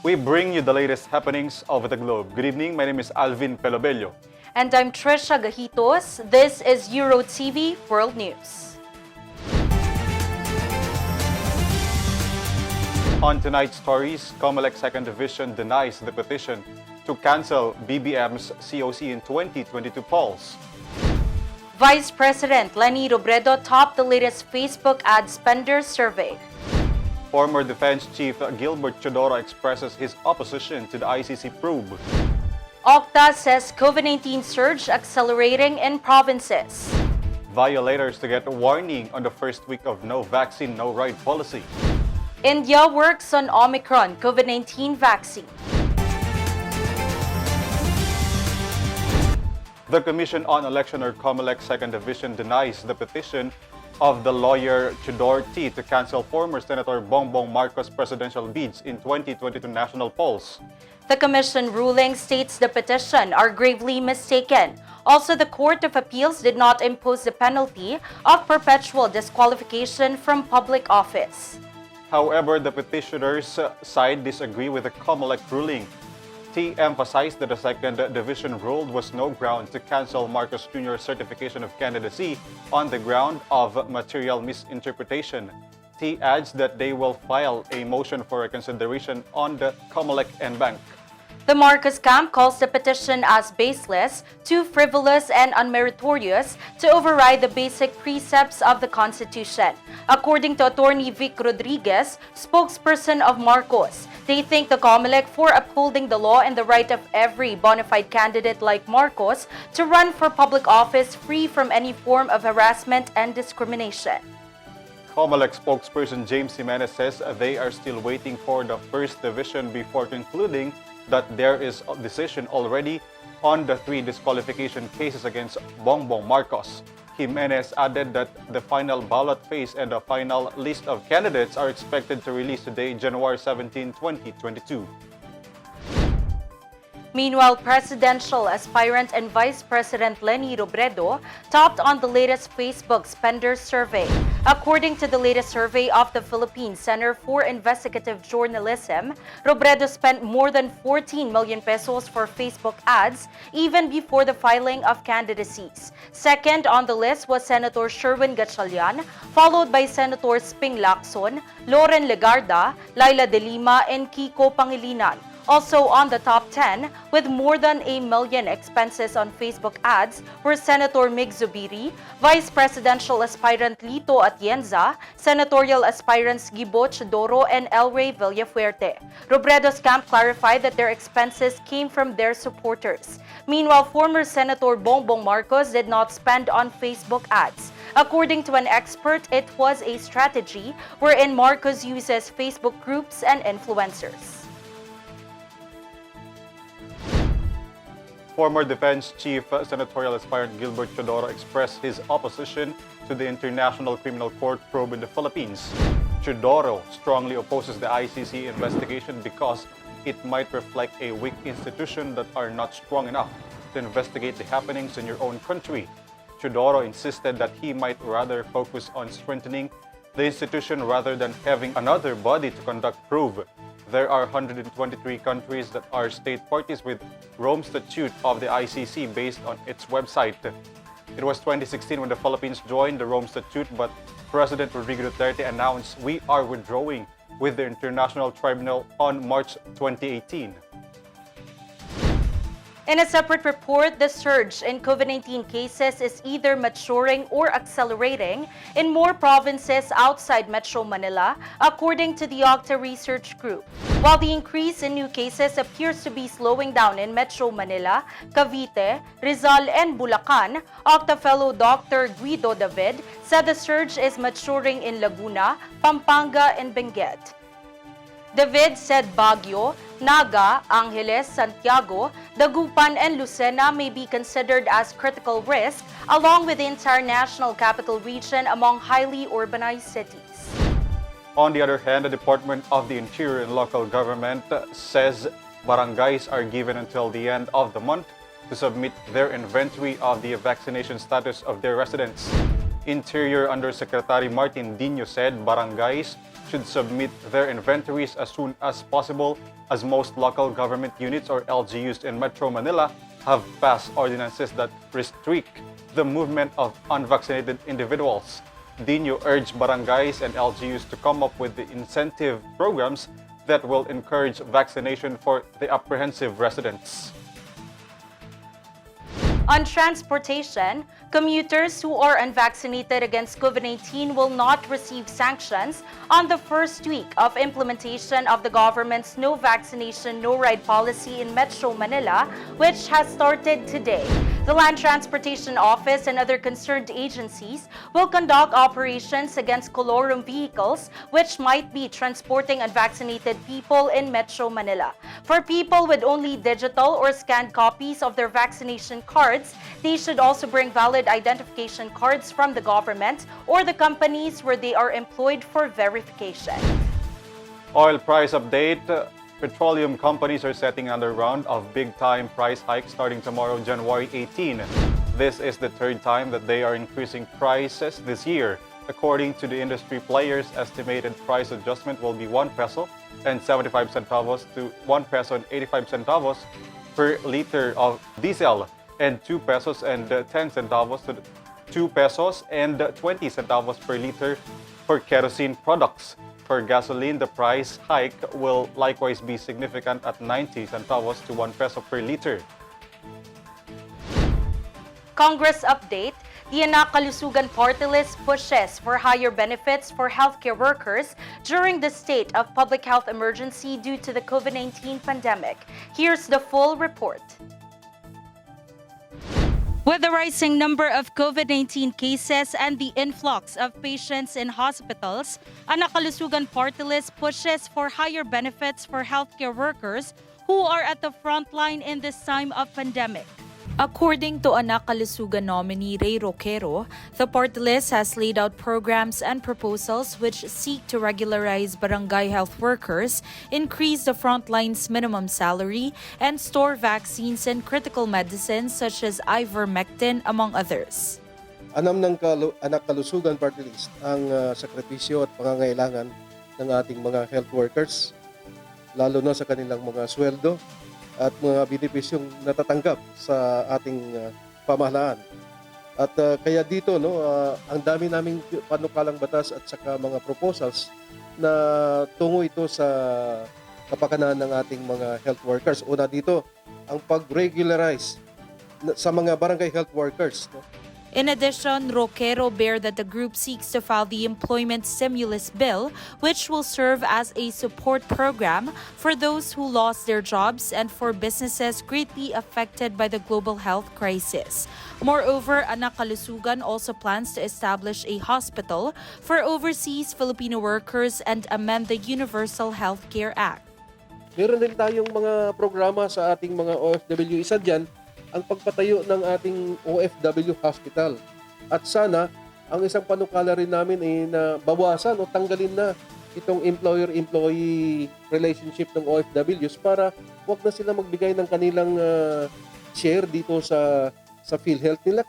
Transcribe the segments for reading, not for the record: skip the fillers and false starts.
We bring you the latest happenings over the globe. Good evening, my name is Alvin Pelobello. And I'm Tricia Gajitos. This is EUROTV World News. On tonight's stories, Comelec Second Division denies the petition to cancel BBM'S COC in 2022 polls. Vice President Leni Robredo topped the latest Facebook ad spender survey. Former Defense Chief Gilbert TEODORO expresses his opposition to the ICC probe. OCTA says COVID-19 surge accelerating in provinces. Violators to get a warning on the first week of no vaccine, no ride policy. India works on OMICRON COVID-19 vaccine. The Commission on Election, or Comelec Second Division, denies the petition of the lawyer TEODORO to cancel former Senator Bongbong Marcos' presidential bids in 2022 national polls. The Commission ruling states the petition are gravely mistaken. Also, the Court of Appeals did not impose the penalty of perpetual disqualification from public office. However, the petitioners' side disagree with the Comelec ruling. T emphasized that the Second Division ruled was no ground to cancel Marcos Jr.'s certification of candidacy on the ground of material misinterpretation. T adds that they will file a motion for reconsideration on the Comelec en banc. The Marcos camp calls the petition as baseless, too frivolous and unmeritorious to override the basic precepts of the Constitution. According to Attorney Vic Rodriguez, spokesperson of Marcos, they thank the Comelec for upholding the law and the right of every bona fide candidate like Marcos to run for public office free from any form of harassment and discrimination. Comelec spokesperson James Jimenez says they are still waiting for the First Division before concluding that there is a decision already on the 3 disqualification cases against Bongbong Marcos. Jimenez added that the final ballot phase and the final list of candidates are expected to release today, January 17, 2022. Meanwhile, presidential aspirant and Vice President Leni Robredo topped on the latest Facebook spender survey. According to the latest survey of the Philippine Center for Investigative Journalism, Robredo spent more than 14 million pesos for Facebook ads even before the filing of candidacies. Second on the list was Senator Sherwin Gatchalian, followed by Senators Ping Lacson, Loren Legarda, Laila De Lima, and Kiko Pangilinan. Also on the top 10, with more than $1 million expenses on Facebook ads, were Senator Mig Zubiri, Vice Presidential Aspirant Lito Atienza, Senatorial Aspirants Gibo TEODORO, and Elray Villafuerte. Robredo's camp clarified that their expenses came from their supporters. Meanwhile, former Senator Bongbong Marcos did not spend on Facebook ads. According to an expert, it was a strategy wherein Marcos uses Facebook groups and influencers. Former Defense Chief Senatorial Aspirant Gilbert TEODORO expressed his opposition to the International Criminal Court probe in the Philippines. TEODORO strongly opposes the ICC investigation because it might reflect a weak institution that are not strong enough to investigate the happenings in your own country. TEODORO insisted that he might rather focus on strengthening the institution rather than having another body to conduct probe. There are 123 countries that are state parties with Rome Statute of the ICC based on its website. It was 2016 when the Philippines joined the Rome Statute, but President Rodrigo Duterte announced we are withdrawing with the International Tribunal on March 2018. In a separate report, the surge in COVID-19 cases is either maturing or accelerating in more provinces outside Metro Manila, according to the OCTA research group. While the increase in new cases appears to be slowing down in Metro Manila, Cavite, Rizal, and Bulacan, OCTA fellow Dr. Guido David said the surge is maturing in Laguna, Pampanga, and Benguet. David said Baguio, Naga, Angeles, Santiago, Dagupan, and Lucena may be considered as critical risk, along with the entire national capital region among highly urbanized cities. On the other hand, the Department of the Interior and Local Government says barangays are given until the end of the month to submit their inventory of the vaccination status of their residents. Interior Undersecretary Martin Dino said barangays should submit their inventories as soon as possible, as most local government units or LGUs in Metro Manila have passed ordinances that restrict the movement of unvaccinated individuals. Dino urged barangays and LGUs to come up with the incentive programs that will encourage vaccination for the apprehensive residents. On transportation, commuters who are unvaccinated against COVID-19 will not receive sanctions on the first week of implementation of the government's no vaccination, no ride policy in Metro Manila, which has started today. The Land Transportation Office and other concerned agencies will conduct operations against colorum vehicles which might be transporting unvaccinated people in Metro Manila. For people with only digital or scanned copies of their vaccination cards, they should also bring valid identification cards from the government or the companies where they are employed for verification. Oil price update. Petroleum companies are setting another round of big-time price hikes starting tomorrow, January 18. This is the third time that they are increasing prices this year. According to the industry players, estimated price adjustment will be 1 peso and 75 centavos to 1 peso and 85 centavos per liter of diesel, and 2 pesos and 10 centavos to 2 pesos and 20 centavos per liter for kerosene products. For gasoline, the price hike will likewise be significant at 90 centavos to 1 peso per liter. Congress update. The Anak Kalusugan Party List pushes for higher benefits for healthcare workers during the state of public health emergency due to the COVID-19 pandemic. Here's the full report. With the rising number of COVID-19 cases and the influx of patients in hospitals, Anak Kalusugan Party List pushes for higher benefits for healthcare workers who are at the front line in this time of pandemic. According to Anak Kalusugan nominee Ray Roquero, the party list has laid out programs and proposals which seek to regularize barangay health workers, increase the frontline's minimum salary, and store vaccines and critical medicines such as ivermectin, among others. Anam ng Anak Kalusugan Party List ang sakripisyo at pangangailangan ng ating mga health workers, lalo na sa kanilang mga sweldo at mga benepisyong natatanggap sa ating pamahalaan. At kaya dito ang dami naming panukalang batas at saka mga proposals na tungo ito sa kapakanan ng ating mga health workers. Una dito, ang pag-regularize sa mga barangay health workers. In addition, Roquero bear that the group seeks to file the Employment Stimulus Bill, which will serve as a support program for those who lost their jobs and for businesses greatly affected by the global health crisis. Moreover, Anak Kalusugan also plans to establish a hospital for overseas Filipino workers and amend the Universal Healthcare Act. Meron din tayong mga programa sa ating mga OFW. Isa dyan, ang pagpatayo ng ating OFW hospital. At sana, ang isang panukala rin namin ay na bawasan o tanggalin na itong employer-employee relationship ng OFWs para wag na sila magbigay ng kanilang share dito sa PhilHealth nila.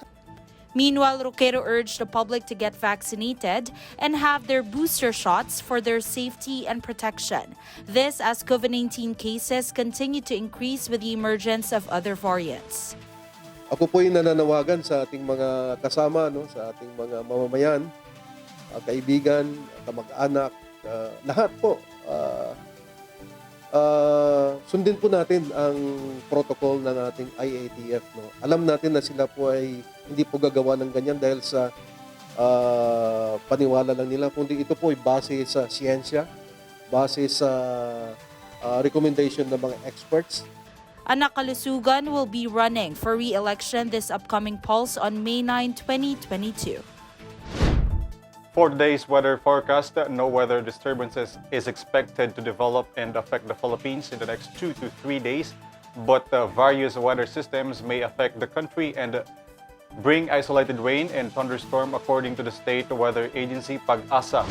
Meanwhile, Roquero urged the public to get vaccinated and have their booster shots for their safety and protection. This as COVID-19 cases continue to increase with the emergence of other variants. Ako po'y nananawagan sa ating mga kasama, sa ating mga mamamayan, kaibigan, kamag-anak, lahat po. Sundin po natin ang protocol ng ating IATF. Alam natin na sila po ay hindi po gagawa ng ganyan dahil sa paniwala lang nila, kundi ito po ay base sa siyensya, base sa recommendation ng mga experts. Anak Kalusugan will be running for re-election this upcoming polls on May 9, 2022. 4 days weather forecast. No weather disturbances is expected to develop and affect the Philippines in the next 2 to 3 days, but various weather systems may affect the country and bring isolated rain and thunderstorm, according to the State Weather Agency Pag-asa.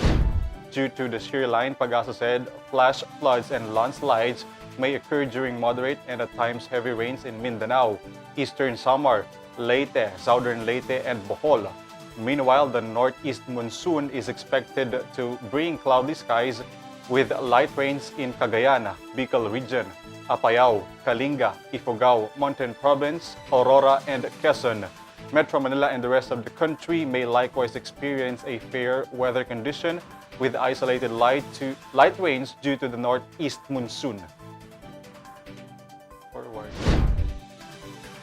Due to the shear line, Pag-asa said flash floods and landslides may occur during moderate and at times heavy rains in Mindanao, Eastern Samar, Leyte, Southern Leyte, and Bohol. Meanwhile, the northeast monsoon is expected to bring cloudy skies with light rains in Cagayan, Bicol region, Apayao, Kalinga, Ifugao, Mountain Province, Aurora, and Quezon. Metro Manila and the rest of the country may likewise experience a fair weather condition with isolated light rains due to the northeast monsoon. Forward.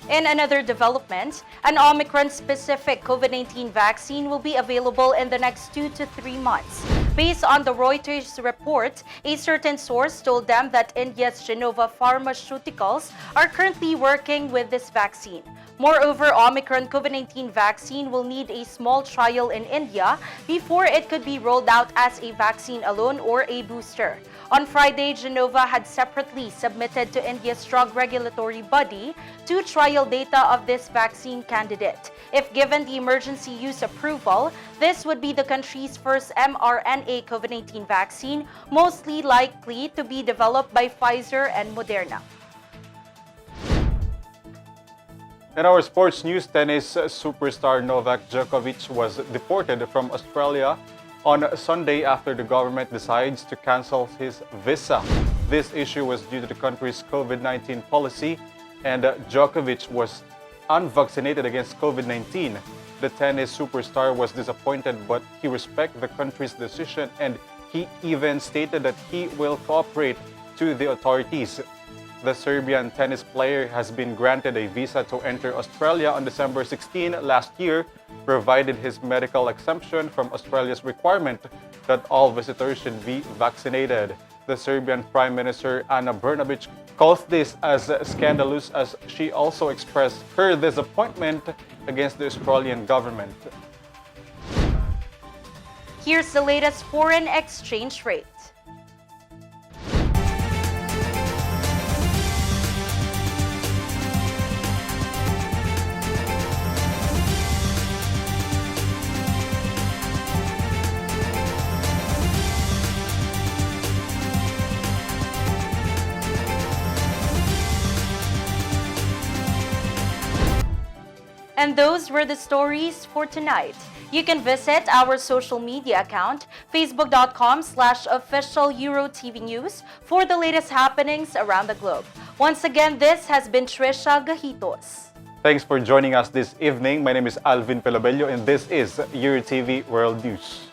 In another development, an Omicron-specific COVID-19 vaccine will be available in the next 2 to 3 months. Based on the Reuters report, a certain source told them that India's Genova Pharmaceuticals are currently working with this vaccine. Moreover, Omicron COVID-19 vaccine will need a small trial in India before it could be rolled out as a vaccine alone or a booster. On Friday, Genova had separately submitted to India's drug regulatory body 2 trial data of this vaccine candidate. If given the emergency use approval, this would be the country's first mRNA COVID-19 vaccine, mostly likely to be developed by Pfizer and Moderna. In our sports news, tennis superstar Novak Djokovic was deported from Australia on Sunday after the government decides to cancel his visa. This issue was due to the country's COVID-19 policy, and Djokovic was unvaccinated against COVID-19. The tennis superstar was disappointed, but he respects the country's decision, and he even stated that he will cooperate to the authorities. The Serbian tennis player has been granted a visa to enter Australia on December 16 last year, provided his medical exemption from Australia's requirement that all visitors should be vaccinated. The Serbian Prime Minister Ana Brnabić calls this as scandalous, as she also expressed her disappointment against the Australian government. Here's the latest foreign exchange rate. And those were the stories for tonight. You can visit our social media account, facebook.com/official EUROTV News, for the latest happenings around the globe. Once again, this has been Tricia Gajitos. Thanks for joining us this evening. My name is Alvin Pelobello, and this is EUROTV World News.